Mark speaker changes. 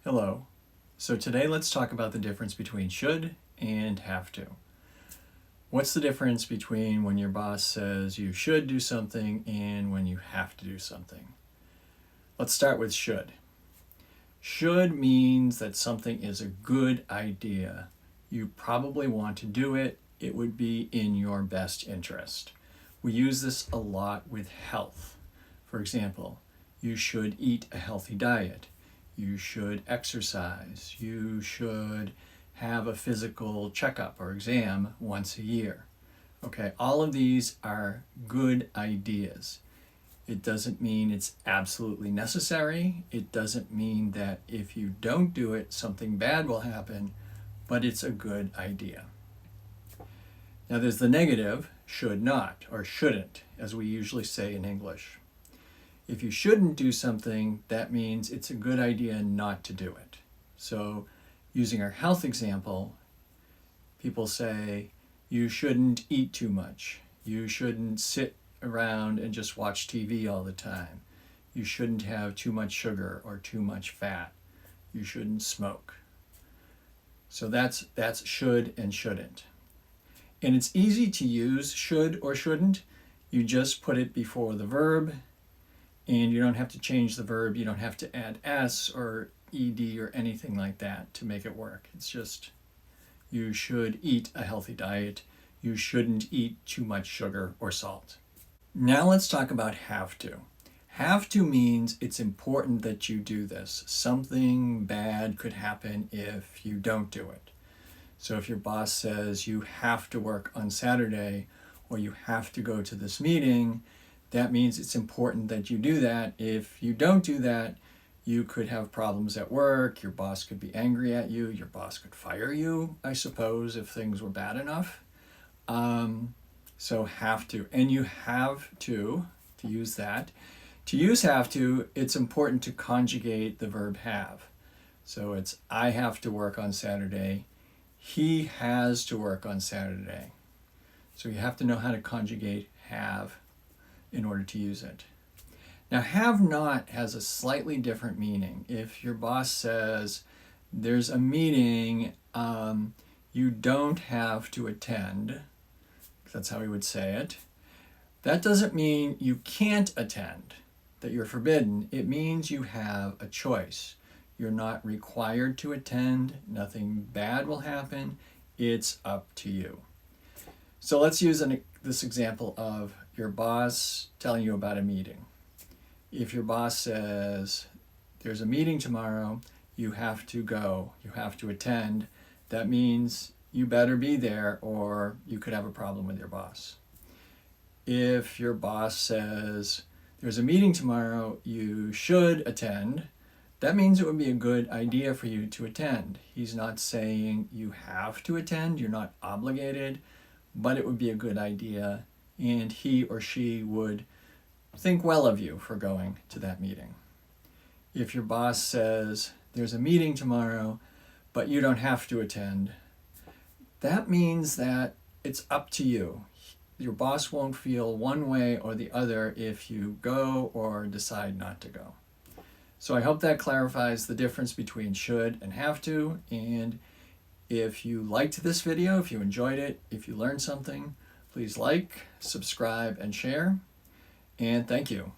Speaker 1: Hello. So today let's talk about the difference between should and have to. What's the difference between when your boss says you should do something and when you have to do something? Let's start with should. Should means that something is a good idea. You probably want to do it. It would be in your best interest. We use this a lot with health. For example, you should eat a healthy diet. You should exercise. You should have a physical checkup or exam once a year. Okay, all of these are good ideas. It doesn't mean it's absolutely necessary. It doesn't mean that if you don't do it, something bad will happen, but it's a good idea. Now there's the negative, should not, or shouldn't, as we usually say in English. If you shouldn't do something, that means it's a good idea not to do it. So using our health example, people say, you shouldn't eat too much. You shouldn't sit around and just watch TV all the time. You shouldn't have too much sugar or too much fat. You shouldn't smoke. So that's should and shouldn't. And it's easy to use should or shouldn't. You just put it before the verb, and you don't have to change the verb. You don't have to add s or ed or anything like that to make it work. It's just, you should eat a healthy diet. You shouldn't eat too much sugar or salt. Now let's talk about have to. Have to means it's important that you do this. Something bad could happen if you don't do it. So if your boss says you have to work on Saturday or you have to go to this meeting, that means it's important that you do that. If you don't do that, you could have problems at work. Your boss could be angry at you. Your boss could fire you, I suppose, if things were bad enough. So have to. And you have to use that. To use have to, it's important to conjugate the verb have. So it's, I have to work on Saturday. He has to work on Saturday. So you have to know how to conjugate have in order to use it. Now, have not has a slightly different meaning. If your boss says there's a meeting you don't have to attend, that's how he would say it, that doesn't mean you can't attend, that you're forbidden. It means you have a choice. You're not required to attend. Nothing bad will happen. It's up to you. So let's use this example of your boss telling you about a meeting. If your boss says, there's a meeting tomorrow, you have to go, you have to attend, that means you better be there or you could have a problem with your boss. If your boss says, there's a meeting tomorrow, you should attend, that means it would be a good idea for you to attend. He's not saying you have to attend, you're not obligated, but it would be a good idea, and he or she would think well of you for going to that meeting. If your boss says, there's a meeting tomorrow, but you don't have to attend, that means that it's up to you. Your boss won't feel one way or the other if you go or decide not to go. So I hope that clarifies the difference between should and have to. And if you liked this video, if you enjoyed it, if you learned something, please like, subscribe, and share. And thank you.